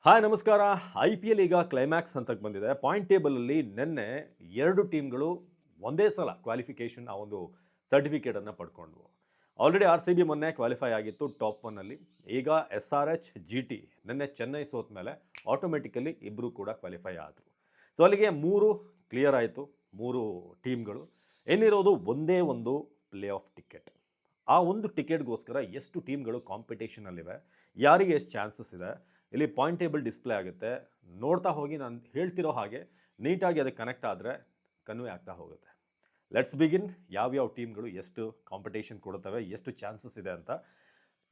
Hi ನಮಸ್ಕಾರ. IPL ಈಗ climax ಹಂತಕ್ಕೆ ಬಂದಿದೆ. ಪಾಯಿಂಟ್ ಟೇಬಲಲ್ಲಿ ನಿನ್ನೆ 2 ಟೀಮ್ಗಳು ಒಂದೇ ಸಲ ಕ್ವಾಲಿಫಿಕೇಷನ್ ಆ ಒಂದು ಸರ್ಟಿಫಿಕೇಟನ್ನು ಪಡ್ಕೊಂಡ್ವು. ಆಲ್ರೆಡಿ RCB ಮೊನ್ನೆ ಕ್ವಾಲಿಫೈ ಆಗಿತ್ತು ಟಾಪ್ 1ಅಲ್ಲಿ. ಈಗ SRH GT ನಿನ್ನೆ ಚೆನ್ನೈ ಸೋತ ಮೇಲೆ ಆಟೋಮೆಟಿಕಲಿ ಇಬ್ಬರು ಕೂಡ ಕ್ವಾಲಿಫೈ ಆದರು. ಸೊ ಅಲ್ಲಿಗೆ 3 ಕ್ಲಿಯರ್ ಆಯಿತು, 3 ಟೀಮ್ಗಳು. ಏನಿರೋದು ಒಂದೇ ಒಂದು ಪ್ಲೇ ಆಫ್ ಟಿಕೆಟ್. ಆ ಒಂದು ಟಿಕೆಟ್ಗೋಸ್ಕರ ಎಷ್ಟು ಟೀಮ್ಗಳು ಕಾಂಪಿಟೇಷನಲ್ಲಿವೆ, ಯಾರಿಗೆ ಎಷ್ಟು ಚಾನ್ಸಸ್ ಇದೆ, ಇಲ್ಲಿ ಪಾಯಿಂಟ್ ಟೇಬಲ್ ಡಿಸ್ಪ್ಲೇ ಆಗುತ್ತೆ. ನೋಡ್ತಾ ಹೋಗಿ ನಾನು ಹೇಳ್ತಿರೋ ಹಾಗೆ ನೀಟಾಗಿ ಅದಕ್ಕೆ ಕನೆಕ್ಟ್ ಆದರೆ ಕನ್ವೆ ಆಗ್ತಾ ಹೋಗುತ್ತೆ. Let's begin. ಯಾವ್ಯಾವ ಟೀಮ್ಗಳು ಎಷ್ಟು ಕಾಂಪಿಟೇಷನ್ ಕೊಡುತ್ತವೆ, ಎಷ್ಟು ಚಾನ್ಸಸ್ ಇದೆ ಅಂತ.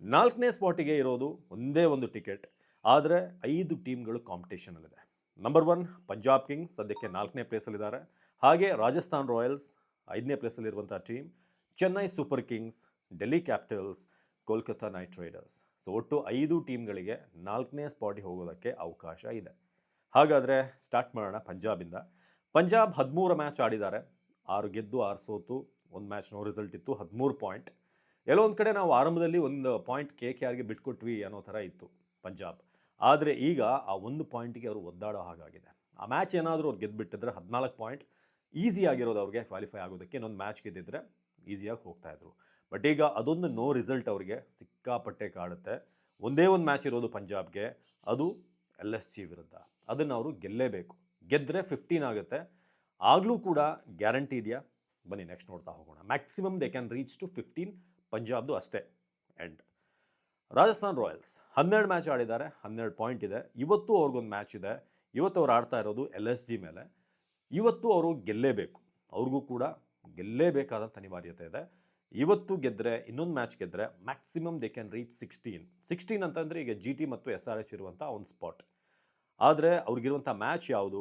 4ನೇ ಸ್ಪಾಟಿಗೆ ಇರೋದು ಒಂದೇ ಒಂದು ಟಿಕೆಟ್, ಆದರೆ 5 ಟೀಮ್ಗಳು ಕಾಂಪಿಟೇಷನಲ್ಲಿದೆ. ನಂಬರ್ 1 ಪಂಜಾಬ್ ಕಿಂಗ್ಸ್ ಸದ್ಯಕ್ಕೆ 4ನೇ ಪ್ಲೇಸಲ್ಲಿದ್ದಾರೆ. ಹಾಗೆ ರಾಜಸ್ಥಾನ್ ರಾಯಲ್ಸ್ 5ನೇ ಪ್ಲೇಸಲ್ಲಿರುವಂಥ team, Chennai Super Kings, Delhi Capitals, Kolkata Knight Riders. So ಒಟ್ಟು 5 ಟೀಮ್ಗಳಿಗೆ 4ನೇ ಸ್ಪಾಟಿಗೆ ಹೋಗೋದಕ್ಕೆ ಅವಕಾಶ ಇದೆ. ಹಾಗಾದರೆ ಸ್ಟಾರ್ಟ್ ಮಾಡೋಣ ಪಂಜಾಬಿಂದ. ಪಂಜಾಬ್ 13 ಮ್ಯಾಚ್ ಆಡಿದ್ದಾರೆ, 6 ಗೆದ್ದು 6 ಸೋತು, 1 ಮ್ಯಾಚ್ ನೋ ರಿಸಲ್ಟ್ ಇತ್ತು, 13 ಪಾಯಿಂಟ್. ಎಲ್ಲೋ ಒಂದು ಕಡೆ ನಾವು ಆರಂಭದಲ್ಲಿ 1 ಪಾಯಿಂಟ್ KKRಗೆ ಬಿಟ್ಕೊಟ್ವಿ ಅನ್ನೋ ಥರ ಇತ್ತು ಪಂಜಾಬ್. ಆದರೆ ಈಗ ಆ 1 ಪಾಯಿಂಟಿಗೆ ಅವರು ಒದ್ದಾಡೋ ಹಾಗಾಗಿದೆ. ಆ ಮ್ಯಾಚ್ ಏನಾದರೂ ಅವ್ರು ಗೆದ್ದುಬಿಟ್ಟಿದ್ರೆ 14 ಪಾಯಿಂಟ್ ಈಸಿ ಆಗಿರೋದು ಅವ್ರಿಗೆ ಕ್ವಾಲಿಫೈ ಆಗೋದಕ್ಕೆ. ಇನ್ನೊಂದು ಮ್ಯಾಚ್ ಗೆದ್ದಿದ್ರೆ ಈಸಿಯಾಗಿ ಹೋಗ್ತಾಯಿದ್ರು. ಬಟ್ ಈಗ ಅದೊಂದು ನೋ ರಿಸಲ್ಟ್ ಅವರಿಗೆ ಸಿಕ್ಕಾಪಟ್ಟೆ ಕಾಡುತ್ತೆ. ಒಂದೇ ಒಂದು ಮ್ಯಾಚ್ ಇರೋದು ಪಂಜಾಬ್ಗೆ, ಅದು LSG ವಿರುದ್ಧ. ಅದನ್ನು ಅವರು ಗೆಲ್ಲೇಬೇಕು. ಗೆದ್ದರೆ 15 ಆಗುತ್ತೆ. ಆಗಲೂ ಕೂಡ ಗ್ಯಾರಂಟಿ ಇದೆಯಾ? ಬನ್ನಿ ನೆಕ್ಸ್ಟ್ ನೋಡ್ತಾ ಹೋಗೋಣ. Maximum they can reach to 15 ಪಂಜಾಬ್ದು ಅಷ್ಟೇ ಎಂಡ್. ರಾಜಸ್ಥಾನ್ ರಾಯಲ್ಸ್ 12 ಮ್ಯಾಚ್ ಆಡಿದ್ದಾರೆ, 12 ಪಾಯಿಂಟ್ ಇದೆ. ಇವತ್ತು ಅವ್ರಿಗೊಂದು ಮ್ಯಾಚ್ ಇದೆ. ಇವತ್ತು ಅವ್ರು ಆಡ್ತಾ ಇರೋದು LSG ಮೇಲೆ. ಇವತ್ತು ಅವರು ಗೆಲ್ಲೇಬೇಕು. ಅವ್ರಿಗೂ ಕೂಡ ಗೆಲ್ಲೇಬೇಕಾದಂಥ ಅನಿವಾರ್ಯತೆ ಇದೆ. ಇವತ್ತು ಗೆದ್ದರೆ, ಇನ್ನೊಂದು ಮ್ಯಾಚ್ ಗೆದ್ದರೆ ಮ್ಯಾಕ್ಸಿಮಮ್ ದೇ ಕ್ಯಾನ್ ರೀಚ್ 16 ಅಂತಂದರೆ ಈಗ GT ಮತ್ತು SRH ಇರುವಂಥ ಒಂದು ಸ್ಪಾಟ್. ಆದರೆ ಅವ್ರಿಗಿರುವಂಥ ಮ್ಯಾಚ್ ಯಾವುದು?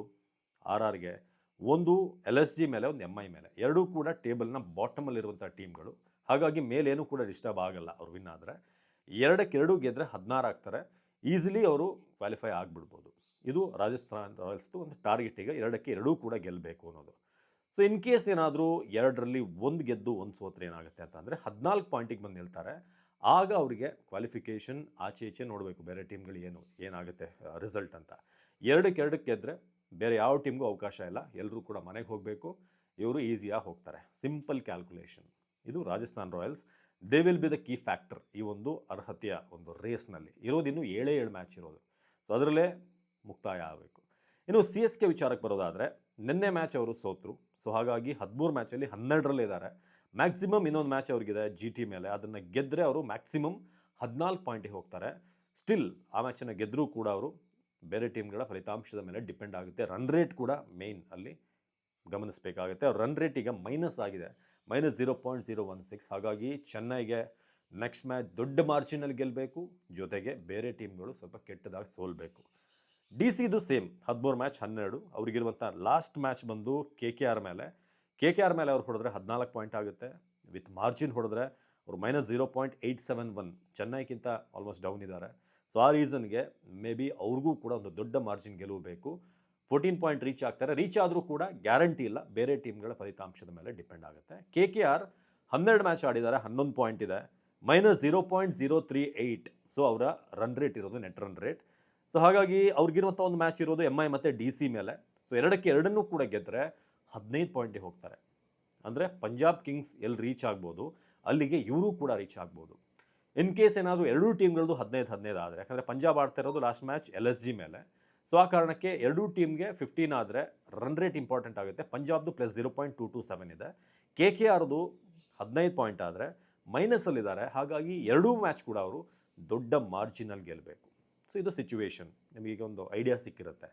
RRಗೆ ಒಂದು LSG ಮೇಲೆ, ಒಂದು MI ಮೇಲೆ. ಎರಡೂ ಕೂಡ ಟೇಬಲ್ನ ಬಾಟಮಲ್ಲಿರುವಂಥ ಟೀಮ್ಗಳು. ಹಾಗಾಗಿ ಮೇಲೇನೂ ಕೂಡ ಡಿಸ್ಟರ್ಬ್ ಆಗಲ್ಲ ಅವ್ರು ವಿನ್ ಆದರೆ. 2-2 ಗೆದ್ದರೆ 16 ಆಗ್ತಾರೆ. ಈಸಿಲಿ ಅವರು ಕ್ವಾಲಿಫೈ ಆಗಿಬಿಡ್ಬೋದು. ಇದು ರಾಜಸ್ಥಾನ್ ರಾಯಲ್ಸ್ದು ಒಂದು ಟಾರ್ಗೆಟ್. ಈಗ 2-2 ಕೂಡ ಗೆಲ್ಲಬೇಕು ಅನ್ನೋದು. ಸೊ ಇನ್ ಕೇಸ್ ಏನಾದರೂ 2ರಲ್ಲಿ 1 ಗೆದ್ದು 1 ಸೋತ್ರೆ ಏನಾಗುತ್ತೆ ಅಂತಂದರೆ 14 ಪಾಯಿಂಟಿಗೆ ಬಂದು ನಿಲ್ತಾರೆ. ಆಗ ಅವರಿಗೆ ಕ್ವಾಲಿಫಿಕೇಷನ್ ಆಚೆ ಈಚೆ ನೋಡಬೇಕು, ಬೇರೆ ಟೀಮ್ಗಳು ಏನಾಗುತ್ತೆ ರಿಸಲ್ಟ್ ಅಂತ. 2-2 ಗೆದ್ದರೆ ಬೇರೆ ಯಾವ ಟೀಮ್ಗೂ ಅವಕಾಶ ಇಲ್ಲ, ಎಲ್ಲರೂ ಕೂಡ ಮನೆಗೆ ಹೋಗಬೇಕು. ಇವರು ಈಸಿಯಾಗಿ ಹೋಗ್ತಾರೆ. Simple calculation. ಇದು Rajasthan Royals. They will be the key factor ಈ ಒಂದು ಅರ್ಹತೆಯ ಒಂದು ರೇಸ್ನಲ್ಲಿ. ಇರೋದಿನ್ನು 7 ಮ್ಯಾಚ್ ಇರೋದು. ಸೊ ಅದರಲ್ಲೇ ಮುಕ್ತಾಯ ಆಗಬೇಕು. ಇನ್ನು CSK ವಿಚಾರಕ್ಕೆ ಬರೋದಾದರೆ, ನಿನ್ನೆ ಮ್ಯಾಚ್ ಅವರು ಸೋತರು. ಸೊ ಹಾಗಾಗಿ 13 ಮ್ಯಾಚಲ್ಲಿ 12ರಲ್ಲೇ ಇದ್ದಾರೆ. ಮ್ಯಾಕ್ಸಿಮಮ್ ಇನ್ನೊಂದು ಮ್ಯಾಚ್ ಅವ್ರಿಗಿದೆ GT ಮೇಲೆ. ಅದನ್ನು ಗೆದ್ದರೆ ಅವರು ಮ್ಯಾಕ್ಸಿಮಮ್ 14 ಪಾಯಿಂಟಿಗೆ ಹೋಗ್ತಾರೆ. ಸ್ಟಿಲ್ ಆ ಮ್ಯಾಚನ್ನು ಗೆದ್ದರೂ ಕೂಡ ಅವರು ಬೇರೆ ಟೀಮ್ಗಳ ಫಲಿತಾಂಶದ ಮೇಲೆ ಡಿಪೆಂಡ್ ಆಗುತ್ತೆ. ರನ್ ರೇಟ್ ಕೂಡ ಮೇಯ್ನ್ ಅಲ್ಲಿ ಗಮನಿಸಬೇಕಾಗುತ್ತೆ. ಅವ್ರ ರನ್ ರೇಟ್ ಈಗ ಮೈನಸ್ ಆಗಿದೆ, -0.016. ಹಾಗಾಗಿ ಚೆನ್ನೈಗೆ ನೆಕ್ಸ್ಟ್ ಮ್ಯಾಚ್ ದೊಡ್ಡ ಮಾರ್ಜಿನಲ್ಲಿ ಗೆಲ್ಲಬೇಕು, ಜೊತೆಗೆ ಬೇರೆ ಟೀಮ್ಗಳು ಸ್ವಲ್ಪ ಕೆಟ್ಟದಾಗಿ ಸೋಲ್ಬೇಕು. DCದು ಸೇಮ್, 13 ಮ್ಯಾಚ್ 12. ಅವ್ರಿಗಿರುವಂಥ ಲಾಸ್ಟ್ ಮ್ಯಾಚ್ ಬಂದು KKR ಮೇಲೆ. KKR ಮೇಲೆ ಅವ್ರು ಹೊಡೆದ್ರೆ 14 ಪಾಯಿಂಟ್ ಆಗುತ್ತೆ. ವಿತ್ ಮಾರ್ಜಿನ್ ಹೊಡೆದ್ರೆ ಅವರು -0.871, ಚೆನ್ನೈಗಿಂತ ಆಲ್ಮೋಸ್ಟ್ ಡೌನ್ ಇದ್ದಾರೆ. ಸೊ ಆ ರೀಸನ್ಗೆ ಮೇ ಬಿ ಅವ್ರಿಗೂ ಕೂಡ ಒಂದು ದೊಡ್ಡ ಮಾರ್ಜಿನ್ ಗೆಲುವು ಬೇಕು. 14 ಪಾಯಿಂಟ್ ರೀಚ್ ಆಗ್ತಾರೆ. ರೀಚ್ ಆದರೂ ಕೂಡ ಗ್ಯಾರಂಟಿ ಇಲ್ಲ, ಬೇರೆ ಟೀಮ್ಗಳ ಫಲಿತಾಂಶದ ಮೇಲೆ ಡಿಪೆಂಡ್ ಆಗುತ್ತೆ. KKR 12 ಮ್ಯಾಚ್ ಆಡಿದ್ದಾರೆ, 11 ಪಾಯಿಂಟ್ ಇದೆ, -0.038. ಸೊ ಅವರ ರನ್ ರೇಟ್ ಇರೋದು ನೆಟ್ ರನ್ ರೇಟ್. ಸೊ ಹಾಗಾಗಿ ಅವ್ರಿಗಿರುವಂಥ ಒಂದು ಮ್ಯಾಚ್ ಇರೋದು MI ಮತ್ತು DC ಮೇಲೆ. ಸೊ 2-2 ಕೂಡ ಗೆದ್ದರೆ 15 ಪಾಯಿಂಟಿಗೆ ಹೋಗ್ತಾರೆ. ಅಂದರೆ ಪಂಜಾಬ್ ಕಿಂಗ್ಸ್ ಎಲ್ಲಿ ರೀಚ್ ಆಗ್ಬೋದು, ಅಲ್ಲಿಗೆ ಇವರು ಕೂಡ ರೀಚ್ ಆಗ್ಬೋದು. ಇನ್ ಕೇಸ್ ಏನಾದರೂ 2 ಟೀಮ್ಗಳದ್ದು 15-15 ಆದರೆ, ಯಾಕಂದರೆ ಪಂಜಾಬ್ ಆಡ್ತಾ ಇರೋದು ಲಾಸ್ಟ್ ಮ್ಯಾಚ್ LSG ಮೇಲೆ. ಸೊ ಆ ಕಾರಣಕ್ಕೆ 2 ಟೀಮ್ಗೆ 15 ಆದರೆ ರನ್ ರೇಟ್ ಇಂಪಾರ್ಟೆಂಟ್ ಆಗುತ್ತೆ. ಪಂಜಾಬ್ದು +0.227 ಇದೆ. KKRದು 15 ಪಾಯಿಂಟ್ ಆದರೆ ಮೈನಸಲ್ಲಿದ್ದಾರೆ. ಹಾಗಾಗಿ 2 ಮ್ಯಾಚ್ ಕೂಡ ಅವರು ದೊಡ್ಡ ಮಾರ್ಜಿನಲ್ಲಿ ಗೆಲ್ಲಬೇಕು. ಸೊ ಇದು ಸಿಚುವೇಶನ್. ನಿಮಗೀಗ ಒಂದು ಐಡಿಯಾ ಸಿಕ್ಕಿರುತ್ತೆ.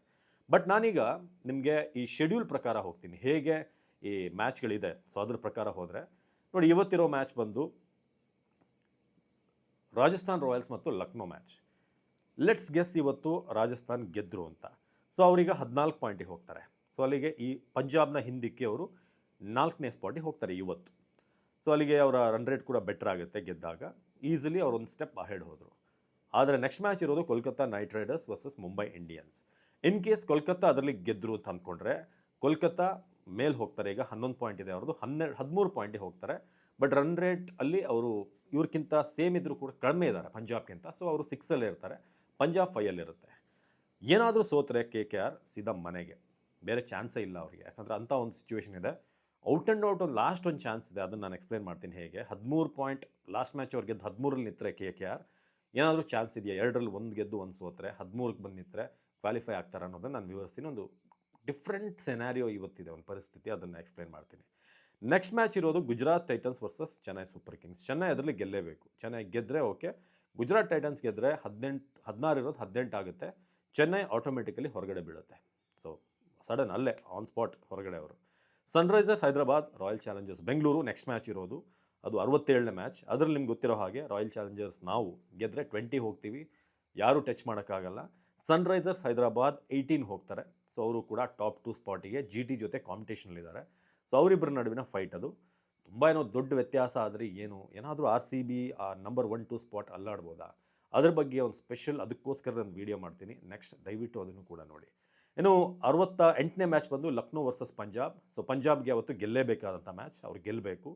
ಬಟ್ ನಾನೀಗ ನಿಮಗೆ ಈ ಶೆಡ್ಯೂಲ್ ಪ್ರಕಾರ ಹೋಗ್ತೀನಿ, ಹೇಗೆ ಈ ಮ್ಯಾಚ್ಗಳಿದೆ. ಸೊ ಅದ್ರ ಪ್ರಕಾರ ಹೋದರೆ ನೋಡಿ, ಇವತ್ತಿರೋ ಮ್ಯಾಚ್ ಬಂದು ರಾಜಸ್ಥಾನ್ ರಾಯಲ್ಸ್ ಮತ್ತು ಲಕ್ನೋ ಮ್ಯಾಚ್. ಲೆಟ್ಸ್ ಗೆಸ್ ಇವತ್ತು ರಾಜಸ್ಥಾನ್ ಗೆದ್ದರು ಅಂತ. ಸೊ ಅವರೀಗ 14 ಪಾಯಿಂಟಿಗೆ ಹೋಗ್ತಾರೆ. ಸೊ ಅಲ್ಲಿಗೆ ಈ ಪಂಜಾಬ್ನ ಹಿಂದಿಕ್ಕಿ ಅವರು 4ನೇ ಸ್ಪಾಟಿಗೆ ಹೋಗ್ತಾರೆ ಇವತ್ತು. ಸೊ ಅಲ್ಲಿಗೆ ಅವರ ರನ್ ರೇಟ್ ಕೂಡ ಬೆಟರ್ ಆಗುತ್ತೆ ಗೆದ್ದಾಗ. ಈಸಿಲಿ ಅವರೊಂದು ಸ್ಟೆಪ್ ಅಹೆಡ್ ಹೋದರು. ಆದರೆ ನೆಕ್ಸ್ಟ್ ಮ್ಯಾಚ್ ಇರೋದು Kolkata Knight Riders versus Mumbai Indians. In case Kolkata ಅದರಲ್ಲಿ ಗೆದ್ದರು ಅಂತ ಅಂದ್ಕೊಂಡ್ರೆ ಕೋಲ್ಕತ್ತಾ ಮೇಲೆ ಹೋಗ್ತಾರೆ. ಈಗ 11 ಪಾಯಿಂಟ್ ಇದೆ ಅವ್ರದ್ದು, 13 ಪಾಯಿಂಟಿಗೆ ಹೋಗ್ತಾರೆ. ಬಟ್ ರನ್ ರೇಟ್ ಅಲ್ಲಿ ಅವರು ಇವ್ರಿಗಿಂತ ಸೇಮ್ ಇದ್ದರೂ ಕೂಡ ಕಡಿಮೆ ಇದ್ದಾರೆ ಪಂಜಾಬ್ಗಿಂತ. ಸೊ ಅವರು 6ಅಲ್ಲೇ ಇರ್ತಾರೆ, ಪಂಜಾಬ್ 5ಅಲ್ಲಿರುತ್ತೆ. ಏನಾದರೂ ಸೋತ್ರೆ KKR ಸೀದಾ ಮನೆಗೆ, ಬೇರೆ ಚಾನ್ಸೇ ಇಲ್ಲ ಅವರಿಗೆ. ಯಾಕಂದರೆ ಅಂಥ ಒಂದು ಸಿಚುವೇಶನ್ ಇದೆ. ಔಟ್ ಆ್ಯಂಡ್ ಔಟ್ ಒಂದು ಲಾಸ್ಟ್ ಒಂದು ಚಾನ್ಸ್ ಇದೆ, ಅದನ್ನು ನಾನು ಎಕ್ಸ್ಪ್ಲೇನ್ ಮಾಡ್ತೀನಿ ಹೇಗೆ. 13 ಪಾಯಿಂಟ್ ಲಾಸ್ಟ್ ಮ್ಯಾಚ್ ಅವ್ರು ಗೆದ್ದು 13ರಲ್ಲಿ ನಿಂತರೆ KKR ಏನಾದರೂ ಚಾನ್ಸ್ ಇದೆಯಾ, 2ರಲ್ಲಿ 1 ಗೆದ್ದು 1 ಸೋತ್ರೆ 13ಕ್ಕೆ ಬಂದು ನಿಂತರೆ ಕ್ವಾಲಿಫೈ ಆಗ್ತಾರೆ ಅನ್ನೋದನ್ನು ನಾನು ವಿವರಿಸ್ತೀನಿ. ಒಂದು ಡಿಫ್ರೆಂಟ್ ಸೆನಾರಿಯೋ ಇವತ್ತಿದೆ, ಒಂದು ಪರಿಸ್ಥಿತಿ, ಅದನ್ನು ಎಕ್ಸ್ಪ್ಲೇನ್ ಮಾಡ್ತೀನಿ. ನೆಕ್ಸ್ಟ್ ಮ್ಯಾಚ್ ಇರೋದು Gujarat Titans versus Chennai Super Kings. Chennai ಅದರಲ್ಲಿ ಗೆಲ್ಲೇಬೇಕು. ಚೆನ್ನೈ ಗೆದ್ದರೆ ಓಕೆ, ಗುಜರಾತ್ ಟೈಟನ್ಸ್ ಗೆದ್ದರೆ 16 ಇರೋದು 18 ಆಗುತ್ತೆ. ಚೆನ್ನೈ ಆಟೋಮೆಟಿಕಲಿ ಹೊರಗಡೆ ಬೀಳುತ್ತೆ. ಸೊ ಸಡನ್ ಅಲ್ಲೇ ಆನ್ ಸ್ಪಾಟ್ ಹೊರಗಡೆ ಅವರು. Sunrisers Hyderabad royal Challengers Bengaluru next match ಇರೋದು, ಅದು 67ನೇ ಮ್ಯಾಚ್. ಅದರಲ್ಲಿ ನಿಮ್ಗೆ ಗೊತ್ತಿರೋ ಹಾಗೆ ರಾಯಲ್ ಚಾಲೆಂಜರ್ಸ್ ನಾವು ಗೆದ್ದರೆ 20 ಹೋಗ್ತೀವಿ, ಯಾರೂ ಟಚ್ ಮಾಡೋಕ್ಕಾಗಲ್ಲ. ಸನ್ರೈಸರ್ಸ್ ಹೈದರಾಬಾದ್ 18 ಹೋಗ್ತಾರೆ. ಸೊ ಅವರು ಕೂಡ ಟಾಪ್ 2 ಸ್ಪಾಟಿಗೆ GT ಜೊತೆ ಕಾಂಪಿಟೇಷನಲ್ಲಿದ್ದಾರೆ. ಸೊ ಅವರಿಬ್ಬರ ನಡುವಿನ ಫೈಟ್ ಅದು. ತುಂಬ ಏನೋ ದೊಡ್ಡ ವ್ಯತ್ಯಾಸ ಆದರೆ ಏನಾದರೂ RCB ಆ ನಂಬರ್ 1-2 ಸ್ಪಾಟ್ ಅಲ್ಲಾಡ್ಬೋದಾ, ಅದ್ರ ಬಗ್ಗೆ ಒಂದು ಸ್ಪೆಷಲ್, ಅದಕ್ಕೋಸ್ಕರ ನಾನು ವೀಡಿಯೋ ಮಾಡ್ತೀನಿ. ನೆಕ್ಸ್ಟ್ ದಯವಿಟ್ಟು ಅದನ್ನು ಕೂಡ ನೋಡಿ. ಇನ್ನು 68ನೇ ಮ್ಯಾಚ್ ಬಂದು ಲಕ್ನೋ ವರ್ಸಸ್ ಪಂಜಾಬ್. ಸೊ ಪಂಜಾಬ್ಗೆ ಅವತ್ತು ಗೆಲ್ಲೇಬೇಕಾದಂಥ ಮ್ಯಾಚ್, ಅವ್ರು ಗೆಲ್ಲಬೇಕು.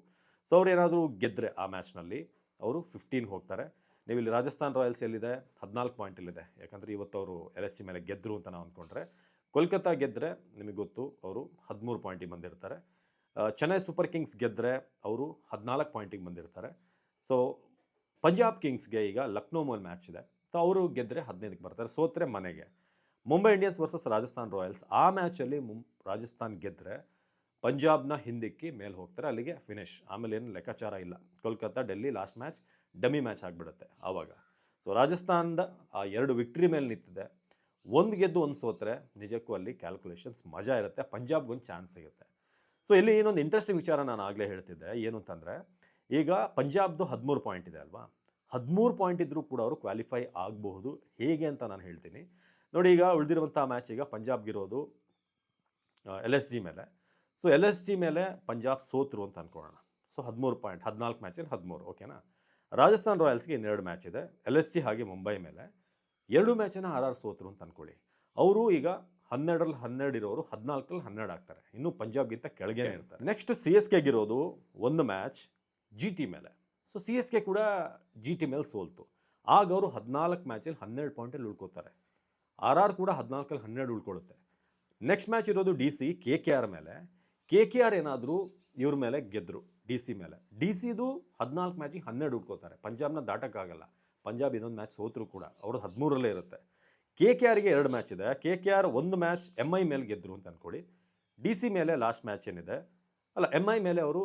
ಸೊ ಅವ್ರು ಏನಾದರೂ ಗೆದ್ದರೆ ಆ ಮ್ಯಾಚ್ನಲ್ಲಿ ಅವರು 15 ಹೋಗ್ತಾರೆ. ನೀವು ಇಲ್ಲಿ ರಾಜಸ್ಥಾನ್ ರಾಯಲ್ಸ್ ಎಲ್ಲಿದೆ, 14 ಪಾಯಿಂಟಲ್ಲಿದೆ. ಯಾಕಂದರೆ ಇವತ್ತು ಅವರು LSG ಮೇಲೆ ಗೆದ್ದರು ಅಂತ ನಾವು ಅಂದ್ಕೊಂಡ್ರೆ. ಕೋಲ್ಕತ್ತಾ ಗೆದ್ದರೆ ನಿಮಗೆ ಗೊತ್ತು, ಅವರು 13 ಪಾಯಿಂಟಿಗೆ ಬಂದಿರ್ತಾರೆ. ಚೆನ್ನೈ ಸೂಪರ್ ಕಿಂಗ್ಸ್ ಗೆದ್ದರೆ ಅವರು 14 ಪಾಯಿಂಟಿಗೆ ಬಂದಿರ್ತಾರೆ. ಸೊ ಪಂಜಾಬ್ ಕಿಂಗ್ಸ್ಗೆ ಈಗ ಲಕ್ನೋ ಮೇಲೆ ಮ್ಯಾಚ್ ಇದೆ. ಸೊ ಅವರು ಗೆದ್ದರೆ 15ಕ್ಕೆ ಬರ್ತಾರೆ, ಸೋತ್ರೆ ಮನೆಗೆ. Mumbai Indians versus Rajasthan Royals, ಆ ಮ್ಯಾಚಲ್ಲಿ ರಾಜಸ್ಥಾನ್ ಗೆದ್ದರೆ ಪಂಜಾಬ್ನ ಹಿಂದಿಕ್ಕಿ ಮೇಲೆ ಹೋಗ್ತಾರೆ, ಅಲ್ಲಿಗೆ ಫಿನಿಶ್. ಆಮೇಲೆ ಏನು ಲೆಕ್ಕಾಚಾರ ಇಲ್ಲ. Kolkata Delhi last match dummy match ಆಗಿಬಿಡುತ್ತೆ ಆವಾಗ. ಸೊ ರಾಜಸ್ಥಾನದ ಆ 2 ವಿಕ್ಟ್ರಿ ಮೇಲೆ ನಿಂತಿದೆ. 1 ಗೆದ್ದು 1 ಸೋತ್ರೆ ನಿಜಕ್ಕೂ ಅಲ್ಲಿ ಕ್ಯಾಲ್ಕುಲೇಷನ್ಸ್ ಮಜಾ ಇರುತ್ತೆ, ಪಂಜಾಬ್ಗೊಂದು ಚಾನ್ಸ್ ಸಿಗುತ್ತೆ. ಸೊ ಇಲ್ಲಿ ಇನ್ನೊಂದು ಇಂಟ್ರೆಸ್ಟಿಂಗ್ ವಿಚಾರ ನಾನು ಆಗಲೇ ಹೇಳ್ತಿದ್ದೆ, ಏನು ಅಂತಂದರೆ ಈಗ ಪಂಜಾಬ್ದು 13 ಪಾಯಿಂಟ್ ಇದೆ ಅಲ್ವಾ, 13 ಪಾಯಿಂಟ್ ಇದ್ದರೂ ಕೂಡ ಅವರು ಕ್ವಾಲಿಫೈ ಆಗಬಹುದು. ಹೇಗೆ ಅಂತ ನಾನು ಹೇಳ್ತೀನಿ ನೋಡಿ. ಈಗ ಉಳಿದಿರುವಂಥ ಮ್ಯಾಚ್ ಈಗ ಪಂಜಾಬ್ಗಿರೋದು LSG ಮೇಲೆ. ಸೊ LSG ಮೇಲೆ ಪಂಜಾಬ್ ಸೋತರು ಅಂತ ಅಂದ್ಕೊಳ್ಳೋಣ. ಸೊ 13 ಪಾಯಿಂಟ್, 14 ಮ್ಯಾಚಲ್ಲಿ 13, ಓಕೆನಾ. ರಾಜಸ್ಥಾನ್ ರಾಯಲ್ಸ್ಗೆ ಇನ್ನೆರಡು ಮ್ಯಾಚ್ ಇದೆ, LSG ಹಾಗೆ ಮುಂಬೈ ಮೇಲೆ. 2 ಮ್ಯಾಚನ್ನು RR ಸೋತರು ಅಂತ ಅಂದ್ಕೊಳ್ಳಿ. ಅವರು ಈಗ 12ರಲ್ಲಿ 12 ಇರೋರು 14ರಲ್ಲಿ 12 ಆಗ್ತಾರೆ. ಇನ್ನೂ ಪಂಜಾಬ್ಗಿಂತ ಕೆಳಗೇನೆ ಇರ್ತಾರೆ. ನೆಕ್ಸ್ಟ್ CSKಗಿರೋದು 1 ಮ್ಯಾಚ್ GT ಮೇಲೆ. ಸೊ CSK ಕೂಡ GT ಮೇಲೆ ಸೋಲ್ತು. ಆಗ ಅವರು 14 ಮ್ಯಾಚಲ್ಲಿ 12 ಪಾಯಿಂಟಲ್ಲಿ ಉಳ್ಕೋತಾರೆ. RR ಕೂಡ 14ರಲ್ಲಿ 12 ಉಳ್ಕೊಳ್ಳುತ್ತೆ. ನೆಕ್ಸ್ಟ್ ಮ್ಯಾಚ್ ಇರೋದು DC KKR ಮೇಲೆ. KKR ಏನಾದರೂ ಇವ್ರ ಮೇಲೆ ಗೆದ್ದರು, DC ಮೇಲೆ. DCದು 14 ಮ್ಯಾಚಿಗೆ 12 ಉಳ್ಕೋತಾರೆ. ಪಂಜಾಬ್ನ ದಾಟಕ್ಕಾಗಲ್ಲ. ಪಂಜಾಬ್ ಇನ್ನೊಂದು ಮ್ಯಾಚ್ ಸೋತರು ಕೂಡ ಅವ್ರದ್ದು 13ರಲ್ಲೇ ಇರುತ್ತೆ. KKRಗೆ 2 ಮ್ಯಾಚ್ ಇದೆ. KKR 1 ಮ್ಯಾಚ್ MI ಮೇಲೆ ಗೆದ್ದರು ಅಂತ ಅಂದ್ಕೊಳ್ಳಿ. DC ಮೇಲೆ ಲಾಸ್ಟ್ ಮ್ಯಾಚ್ ಏನಿದೆ ಅಲ್ಲ, MI ಮೇಲೆ ಅವರು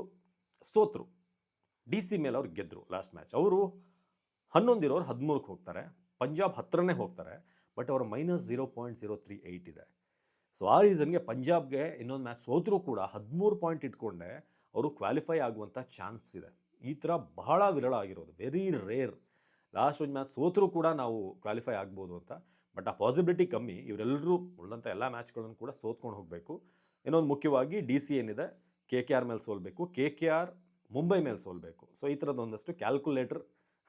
ಸೋತರು, DC ಮೇಲೆ ಅವ್ರು ಗೆದ್ದರು ಲಾಸ್ಟ್ ಮ್ಯಾಚ್. ಅವರು 11 ಇರೋರು 13ಕ್ಕೆ ಹೋಗ್ತಾರೆ. ಪಂಜಾಬ್ 10ರನೇ ಹೋಗ್ತಾರೆ, ಬಟ್ ಅವರ -0.038 ಇದೆ. ಸೊ ಆ ರೀಸನ್ಗೆ ಪಂಜಾಬ್ಗೆ ಇನ್ನೊಂದು ಮ್ಯಾಚ್ ಸೋತರೂ ಕೂಡ 13 ಪಾಯಿಂಟ್ ಇಟ್ಕೊಂಡೆ ಅವರು ಕ್ವಾಲಿಫೈ ಆಗುವಂಥ ಚಾನ್ಸ್ ಇದೆ. ಈ ಥರ ಬಹಳ ವಿರಳ ಆಗಿರೋದು, ವೆರಿ ರೇರ್. ಲಾಸ್ಟ್ ಒಂದು ಮ್ಯಾಚ್ ಸೋತರೂ ಕೂಡ ನಾವು ಕ್ವಾಲಿಫೈ ಆಗ್ಬೋದು ಅಂತ, ಬಟ್ ಆ ಪಾಸಿಬಿಲಿಟಿ ಕಮ್ಮಿ. ಇವರೆಲ್ಲರೂ ಉಳಿದಂಥ ಎಲ್ಲ ಮ್ಯಾಚ್ಗಳನ್ನು ಕೂಡ ಸೋತ್ಕೊಂಡು ಹೋಗಬೇಕು. ಇನ್ನೊಂದು ಮುಖ್ಯವಾಗಿ DC ಏನಿದೆ KKR ಮೇಲೆ ಸೋಲ್ಬೇಕು, KKR ಮುಂಬೈ ಮೇಲೆ ಸೋಲ್ಬೇಕು. ಸೊ ಈ ಥರದ್ದು ಒಂದಷ್ಟು ಕ್ಯಾಲ್ಕುಲೇಟರ್,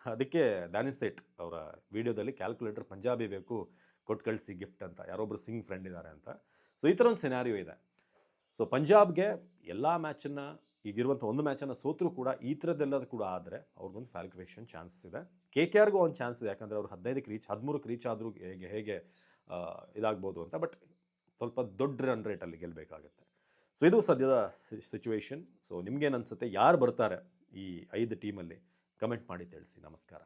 ಅದಕ್ಕೆ ದಾನಿಶ್ ಸೇಠ್ ಅವರ ವಿಡಿಯೋದಲ್ಲಿ ಕ್ಯಾಲ್ಕುಲೇಟರ್ ಪಂಜಾಬಿ ಬೇಕು ಕೊಟ್ಟು ಕಳಿಸಿ ಗಿಫ್ಟ್ ಅಂತ, ಯಾರೊಬ್ಬರು ಸಿಂಗ್ ಫ್ರೆಂಡ್ ಇದ್ದಾರೆ ಅಂತ. ಸೊ ಈ ಥರ ಒಂದು ಸಿನಾರಿಯೋ ಇದೆ. ಸೊ ಪಂಜಾಬ್ಗೆ ಎಲ್ಲ ಮ್ಯಾಚನ್ನು, ಈಗಿರುವಂಥ 1 ಮ್ಯಾಚನ್ನು ಸೋತರೂ ಕೂಡ ಈ ಥರದ್ದೆಲ್ಲದು ಕೂಡ ಆದರೆ ಅವ್ರಿಗೊಂದು ಕ್ವಾಲಿಫಿಕೇಷನ್ ಚಾನ್ಸಸ್ ಇದೆ. KKRಗೂ ಒಂದು ಚಾನ್ಸ್ ಇದೆ, ಯಾಕಂದರೆ ಅವರು 15ಕ್ಕೆ ರೀಚ್, 13ಕ್ಕೆ ರೀಚ್ ಆದರೂ ಹೇಗೆ ಇದಾಗ್ಬೋದು ಅಂತ. ಬಟ್ ಸ್ವಲ್ಪ ದೊಡ್ಡ ರನ್ ರೇಟಲ್ಲಿ ಗೆಲ್ಲಬೇಕಾಗುತ್ತೆ. ಸೊ ಇದು ಸದ್ಯದ ಸಿಚುವೇಶನ್. ಸೊ ನಿಮ್ಗೇನು ಅನಿಸುತ್ತೆ, ಯಾರು ಬರ್ತಾರೆ ಈ 5 ಟೀಮಲ್ಲಿ, ಕಮೆಂಟ್ ಮಾಡಿ ತಿಳಿಸಿ. ನಮಸ್ಕಾರ.